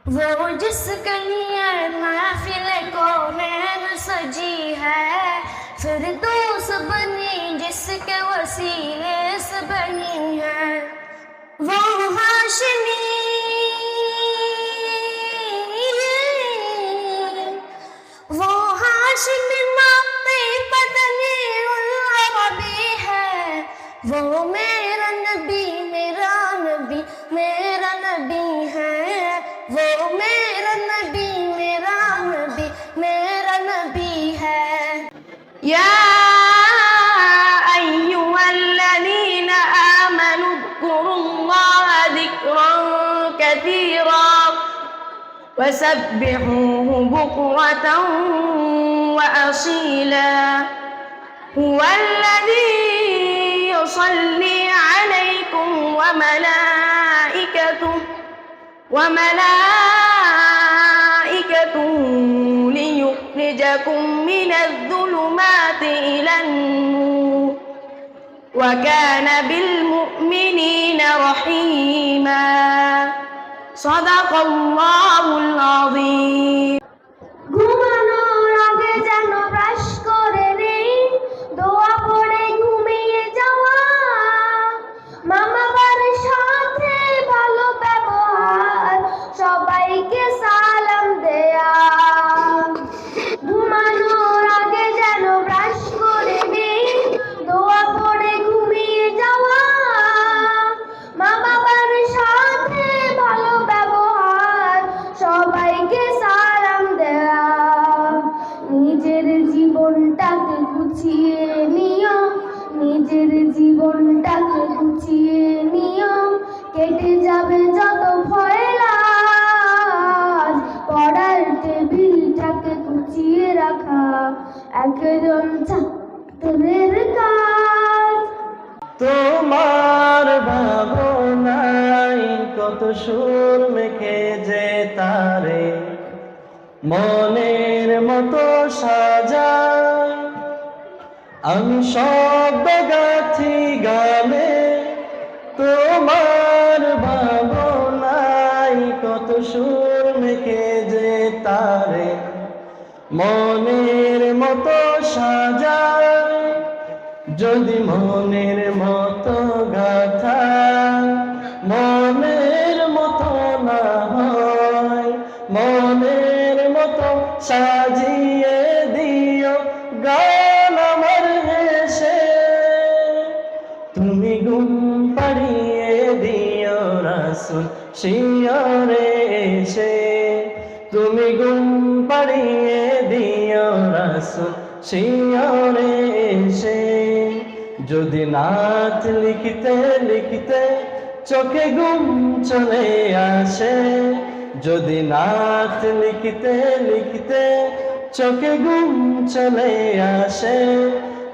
वो जिसके लिए महफिल कौनैन सजी है, फिरदौस बनी जिसके वसीले से बनी है। वो हाशमी, वो हाशमी मापे पतनी अरबी है। वो मेरा नबी मेरा नबी है। वो मेरा नबी मेरा नबी है। या अय्युहल्लज़ीना आमनु ज़कुरुल्लाह ज़िक्रन कसीरा वसब्बिहूहु बुक्रतन व असीला। हुवल्लज़ी युसल्ली अलैकुम व मलाइकतुहु लियुखरिजकुम मिनज़्ज़ुलुमाति इलन-नूर व कान बिल-मुअ्मिनीना रहीमा। सदक़ल्लाहुल अज़ीम। ঘুমানোর আগে যেন ব্রাশ করে নেই, দোয়া পড়ে ঘুমিয়ে যাওয়া, মা বাবার সাথে ভালো ব্যবহার, সবাইকে সালাম দেয়া। ঘুমানোর আগে যেন ব্রাশ করে নেই, দোয়া পড়ে ঘুমিয়ে যাওয়া, মা বাবার সাথে ভালো ব্যবহার, সবাইকে সালাম দেয়া। নিজের জীবনটাকে গুছিয়ে নিও, নিজের জীবনটাকে গুছিয়ে নিও, কেটে যাবে যত ভয় লাজ। পড়ার টেবিলটাকে গুছিয়ে রাখা একজন ছাত্রের কাজ। তোমার ভাবনায় কত সুর মেখে যে তারে মনের মতো সাজায়। আমি শব্দ গাথি গানে তোমার ভাবনায় কত সুর মেখে যে তারে মনের মতো সাজায়। যদি মনের মতো গাথা মনের মতো না হয়, মনের মতো সাজিয়ে দিও গান আমার হেসে। তুমি ঘুম পাড়িয়ে দিও রাসূল শিয়রে এসে। তুমি ঘুম পাড়িয়ে দিও রাসূল শিয়রে এসে। যদি নাত লিখতে লিখতে চোখে ঘুম চলে আসে, যদি নাত লিখতে লিখতে চোখে ঘুম চলে আসে,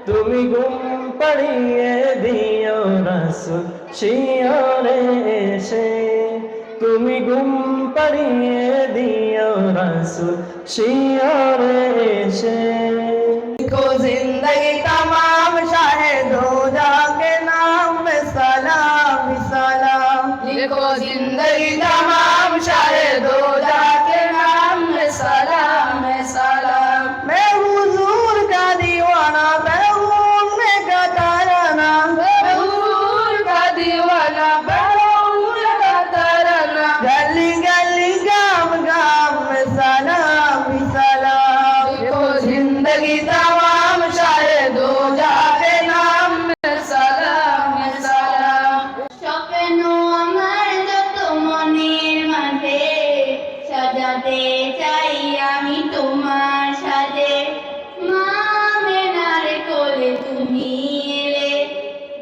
তুমি ঘুম পাড়িয়ে দিও রাসূল শিয়রে এসে। তুমি ঘুম পাড়িয়ে দিও রাসূল শিয়রে এসে। को जिंदगी तमाम शाहिदो जाके नाम में सलाम सलाम। लिखो जिंदगी तमाम शाहिदो जाके नाम में सलाम सलाम। मैं हुजूर का दीवाना, मैं हूँ उम्मे का ताराना, मैं हुजूर का दीवाना, मैं हूँ उम्मे का ताराना। गली गली गाम गाम में सलाम सलाम। लिखो जिंदगी तमाम शाहिदो जाके नाम में सलाम सलाम। স্বপ্ন আমার যত মনের মাঝে সাজাতে চাই আমি তোমার সাথে। মা মেনার কোলে তুমি এলে,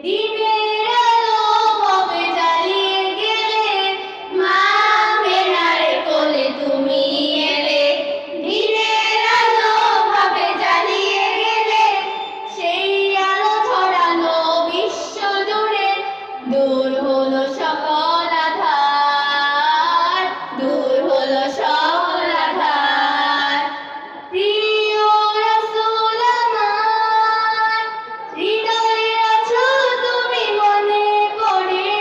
দিনের আলো ভাবে জ্বালিয়ে গেলে। মা মেনার কোলে তুমি এলে, দিনের আলো ভাবে জ্বালিয়ে গেলে। সেই আলো ছড়ালো বিশ্ব জুড়ে, দূর হলো সকল আঁধার, দূর হলো সকল আঁধার। প্রিয় রাসূল আমার, হৃদয়ে আছো তুমি মনে করে,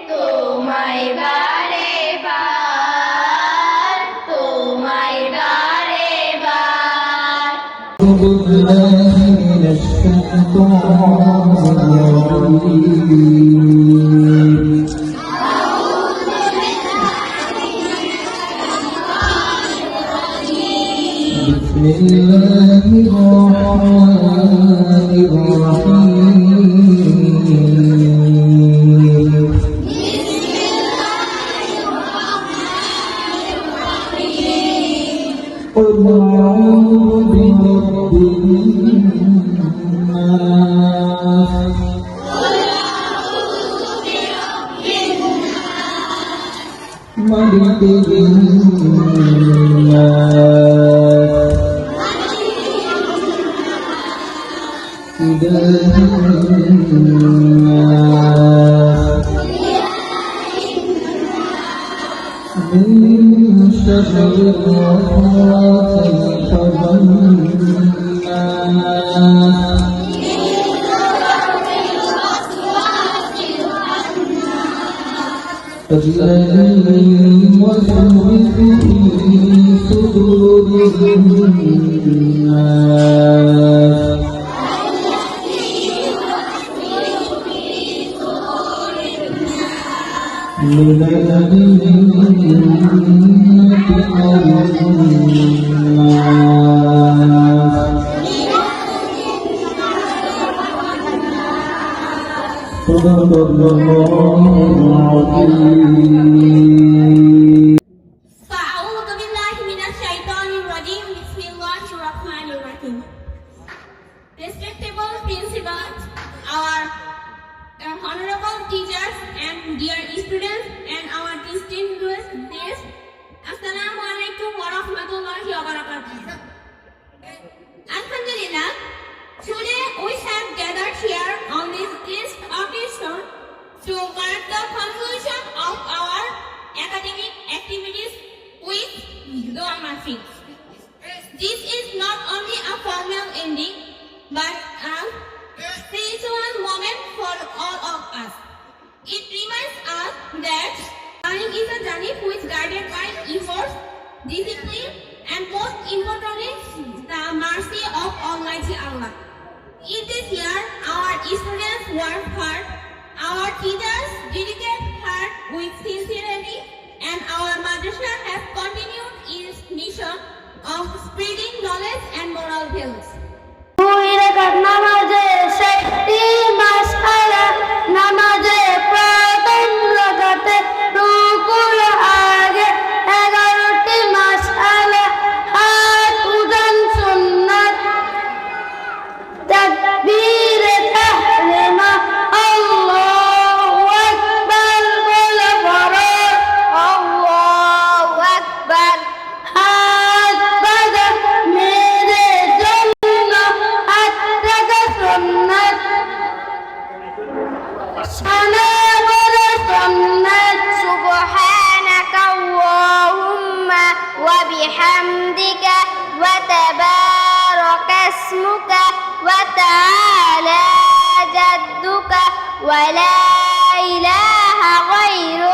তোমায় বারে বার بسم الله الرحمن الرحيم قل أعوذ برب الناس ملك الناس إله الناس من شر الوسواس الخناس الذي يوسوس في صدور الناس من الجنة والناس صدق الله العظيم. فأعوذ بالله من الشيطان الرجيم. بسم الله الرحمن الرحيم. Respectable principals, our honorable teachers and dear students and our distinguished guests, Assalamu alaikum wa rahmatullahi wa barakatuh. Alhamdulillah, today we have gathered here on this guest occasion to mark the conclusion of our academic activities with Dua Mahfil. This is not only a formal ending, but a spiritual moment for all of us. It reminds us that learning is a journey which is guided by effort, discipline, and most importantly, the mercy of Almighty Allah. In this year, our students worked hard, our teachers dedicated hard with sincerity, and our madrasa has continued its mission of spreading knowledge and moral values. দুই রাকাত নামাজে ৬০টি মাসআলা, নামাজে প্রথম রাকাতে রুকুর আগে ১১টি মাসআলা, হাত উঠান সুন্নাত, তাকবীরে তাহরিমা, আল্লাহু আকবার বলে ফরজ, আল্লাহু আকবার, হাত বাঁধা মেয়েদের জন্য, হাত রাখা সুন্নাত, সানা বলা সুন্নাত। সুবহানাকা আল্লাহুম্মা ওয়া বিহামদিকা ওয়া তাবারাকা ইসমুকা ওয়া তাআলা জাদ্দুকা ওয়া লা ইলাহা গায়রুক